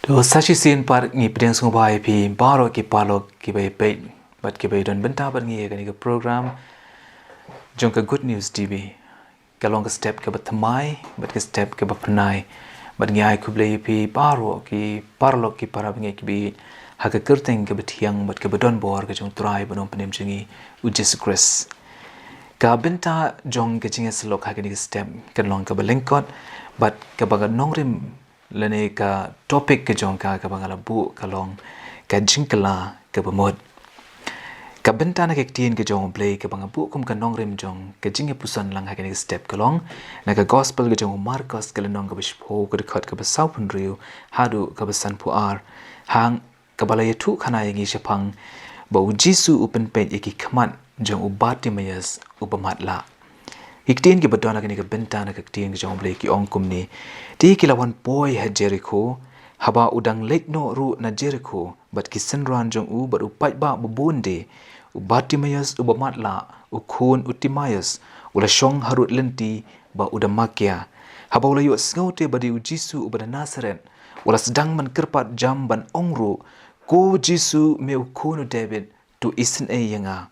To sashi sin par ngi pideng sngewbha pi baro ki palok ki bai pei bat ki bai don benta bar ngi ka program jong ka good news tv kalong ka step ka batmai bat ka step ka bapnai bat ngi ai ku blei pi baro ki parlok ki para ngi ki bi ha ka kyrteng ka bathiang bat ka badon bor ka jong trai banom penem chingi U Khrist ka benta jong ka chinga slok ha ka ni step kalong ka lyngkot bat ka baga nongrim lene ka topic ke jong ka bangala bu kalong ka Jingkylla Kabamut ka benta na Ka Ktien ke jong Blei ka bangabu kum ka nongrim jong ka jingipuson lang ha ka step kalong na ka gospel ke jong Marcos ka lenong ka bishpo ka dekat ka basapun riu hadu ka basan puar hang ka balaya tu khana yangi shapang ba U Jisu upen pet yaki khamat jong ubati mayas upamatla Ka Ktien ki badona ka benta na Ka Ktien ke jong Blei ki ong kumni ti kilawan boy ha Jericho haba udang Lyngdoh ru na Jericho bat ki senran jong u bat upat ba bubunde ubati mayas ubamatla ukun utimayas ula shong harut lenti ba udamakia haba ula yu sngote badi U Jisu ubada Nazaret ula sedang man kerpat jam ban ongru ko Jisu me ukunu David tu sngi yanga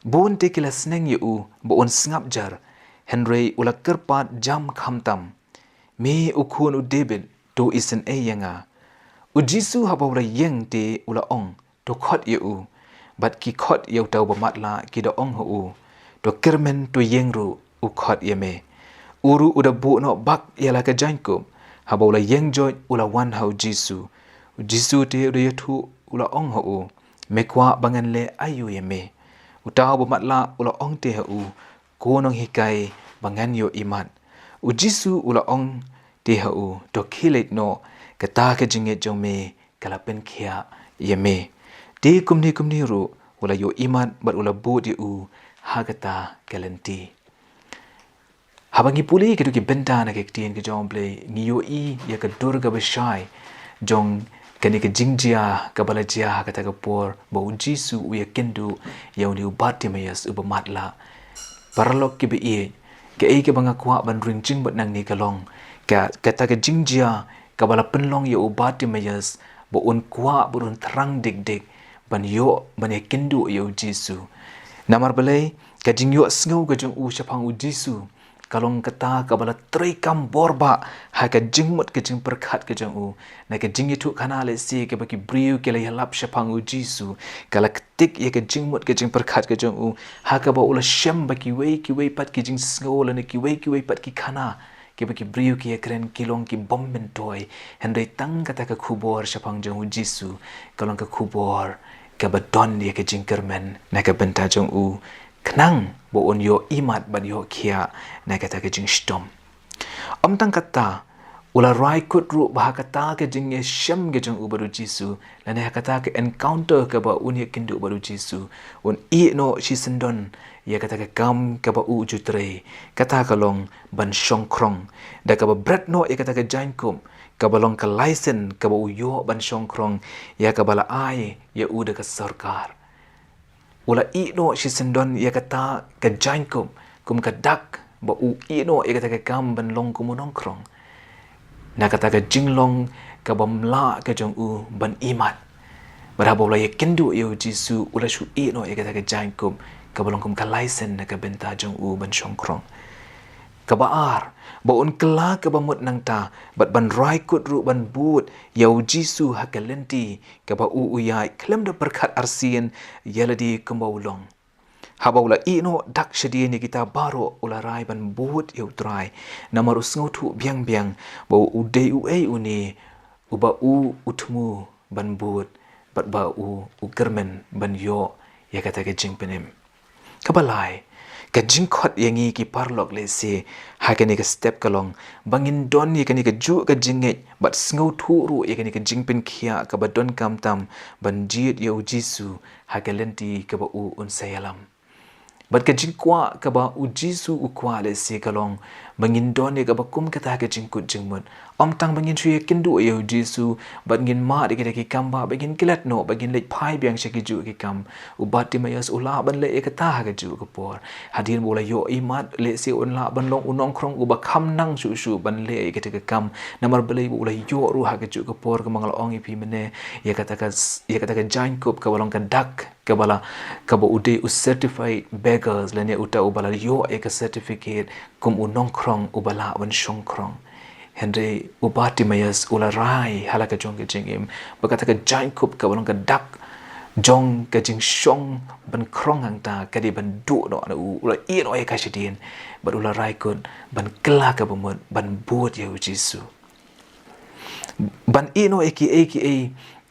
bun te kila sngi u ba on sngap jar Henry ula kerpat jam khamtam me ukun u David to sngi yanga U Jisu haba ula yeng te ula ong to khot ye u bat ki khot ye tau ba matla ki da ong hu to kermen to yengru u khot ye me uru uda bu no bak yala ka jankum haba ula yeng joy ula wan ha U Jisu te uda yetu ula ong hu me kwa bangan le ayu ye me utau ba matla ula ong te hu konong hikai bangan yo imat U Jisu ula ong te hu to khilet no kata ka jinget jong me kala pen khia ye me ti kumni ru ula yo imat bat ula bu di u hagata kalenti habangi puli ke ki benta na Ka Ktien ke jong Blei ngi yo I ya ka durga bashai jong kani ka jingjia ka balajia kata ka por ba U Jisu u ya kendu ya uni ubati mayas ubamatla parlok ki be e ke ai ke banga kwa ban ring jing bat nang ni kalong ka kata ka jingjia ka bala penlong ya ubati mayas ba un kwa burun terang dik ban yo ban ya kendu ya U Jisu namar balai ka jingyo sngo ka jong u shapang U Jisu kalong kata ka bala trikam borba ha ka jingmut ka jing perkhat ka jong u na ka jing itu kana le si ka baki briu ke la halap shapang U Jisu kala ketik ya ka jingmut ka jing perkhat ka jong u ha ka ba ula shem baki wei pat ki jing sngo la ne ki wei pat ki khana ke baki briu ki kren kilong ki bomben toy hendai tang kata ka khubor shapang jong U Jisu kalong ka khubor ka badon ya ka jing kermen na ka benta jong u khnang bo on yo imat ban yo khia na kata ka jing stom tang kata ula rai kut ru bah kata ka jing ye shem ge jong u baru Jisu la na kata ka encounter ka ba un ye kindu baru Jisu un I no shi sendon ya kata ka kam ka ba u jutre kata ka long ban shong krong da ka ba bret no ya kata ka jain kum ka balong ka license ka ba u yo ban shong krong ya ka bala ai ya u da ka sarkar ula I no shi sendon ya kata ka jain kum ka dak ba u I no ya kata ka kam ban long kumunong krong na kata ka jinglong ka bamla ka jong u ban imat berapa ula ya kendu ya U Jisu ula shu I no ya kata ka jain ka balong kum ka license na ka benta jong u ban shong krong ka baar ba un kala ka bamut nang ta bat ban rai kut ru ban but ya U Jisu hakalenti ka ba u uyai klem da berkat arsien yaladi kembawulong haba ula I no dak shadi ni kita baro ula rai ban but ya utrai namaru sngotu biang ba u dei u ei uni uba u utmu ban but bat ba u kermen ban yo ya kata ka jingpenem kabalai ka jingkhot yangi ki parlok le se ha ka ni ka step kalong bangin don ni ka ni ka ju ka jinget bat sngo thu ru ya ka ni ka jingpen khia ka ba don kam tam ban jiet ya U Jisu ha ka lenti ka ba u un sayalam Bat ka jingkwa ka ba U Jisu ukwa le si kalong bangin done ka ba kum kata ka jingkut jingmut tang bangin shuye kindu ye U Jisu bat ngin ma de ki kamba bangin kilat no bangin le phai biang shaki ju ki kam u Bartimaeus ula ban le ekata ka ju ka por hadin bola yo imat le si unla ban long unong krong u ba khnang shu ban le ke ka kam namar bele bola yo ru ha ka ju ka por ka mangal ong ipi mene ye kata ka Jacob ka balong ka dak kabala kaba ude u certified beggars lene uta ubala yo eka certificate kum unong krong ubala wan shong krong Henry Bartimaeus ula rai halaka jong ke jingim bakata ka Jacob ka balong ka dak jong ka jing shong ban krong hang ta ka di ban du no ula i no eka shidin but ula rai kun ban kla ka bumut ban buat ye Jisu ban i no eki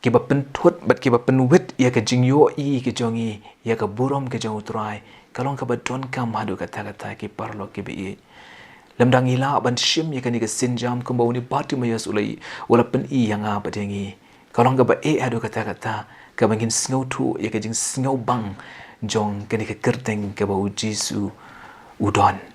ki ba pen thut bat ki ba pen wit ya ka jing yo i ki jongi ya ka burom ke jong utrai kalong ka ba don kam hadu kata ki parlo ki bi lemdang ila ban shim ya ka ni ka sinjam kum ba uni Bartimaeus ulai wala pen i yanga ba dengi kalong ka ba hadu kata ka bangin sngo thu ya ka jing sngo bang jong ka ni ka kyrteng ka ba U Jisu udon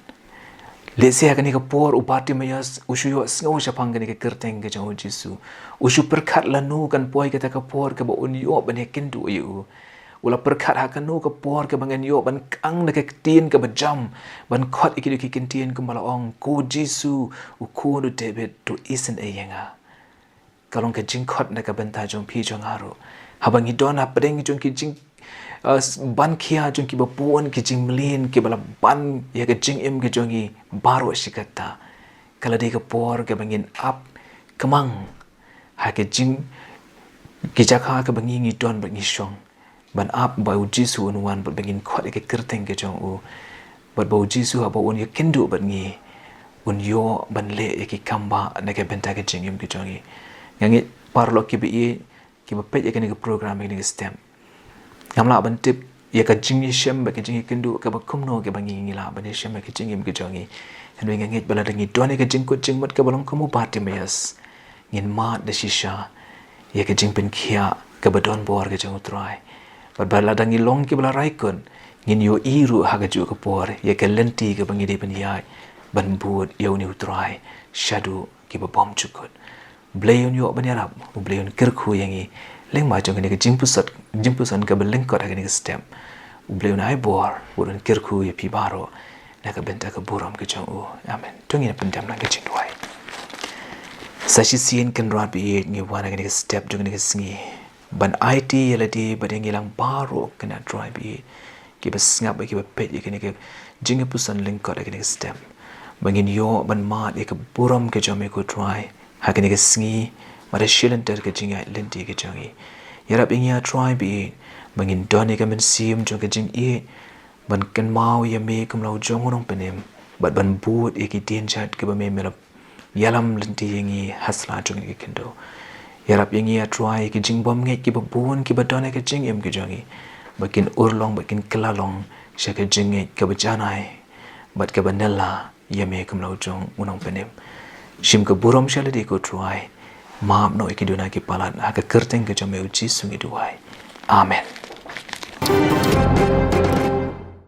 Lesia kani ka por Bartimaeus ushu sngo shapang kani ka kyrteng ka jong U Jisu ushu perkat lanu kan poi kata ka por ka ba unyo ban kindu yu ula perkat ha kanu ka por ka bangan yo ban kang na ka tien ka ba jam ban khot ikidu ki kintien ka malaong ko Jisu u ko no David to isen e yanga kalong ka jing khot na ka benta jong pi jong haru habang idona pedeng jong ki jing ban kia jong ki bapuan ki jing melin ki bala ban ya ka jing im ki jongi baro shikata kala de ka por ka bangin up kamang ha ka jing ki jakha ka bangi ngi don bangi shong ban up ba U Jisu unwan ba bangin khot ka kyrteng ka jong u ba U Jisu ba un ya kindu bangi un yo ban le ya ki kamba na ka benta ka jing im ki jongi ngangi parlo ki bi ki ba pet ya ka ni ka program ni ka stem Namla ban tip ya ka jingiasem ba ka jingi kindu ka ba kumno ka bangi ngila ban shem ka jingim ka jongi henwe ngit bala dangi done ka jingkut jingmat ka balong kumu Bartimaeus ngin ma de shisha ya ka jingpen kia ka ba don bor ka jong utrai bala dangi long ki bala raikun ngin yo iru ha ka ju ka por ya ka lenti ka bangi de ban yai ban buat yo ni utrai shadow ki ba bom chukut Blei yo ban iarap u Blei kirku yangi leng ma jong ni ka jingpuson ka lyngkot ka ni ka stem u Blei ai bor urun kirku ya pi baro na ka benta ka buram ka jong u amen tungi na pendam na ka jingwai sashi sien kan rat bi ngi wana ka ni ka step jong ni ka sngi ban IT yalati badengi lang baro kana drive bi ki ba snap ki ba pet ka ni ka jingpuson lyngkot ka ni ka stem bangin yo ban ma ka buram ka jong me ko try ha ka ni ka sngi mara shilen ter ka jinga lenti ka jongi yarap ingya try bi bangin doni ka mynsiem jong ka jing e ban kan mau ya me kum lau jong nong penem bat ban buat e ki tin chat ka ba me melap yalam lenti yangi hasla jong ki kendo yarap ingya try ki jing bom nge ki ba bun ki ba doni ka jing em ki jongi bakin urlong bakin klalong sha ka jing e ka ba janai bat ka ba nella ya me kum lau jong nong penem shim ka buram shaladi ko try maap no ikiduna ki palat ha ka kyrteng ka jame U Jisu ngi duai amen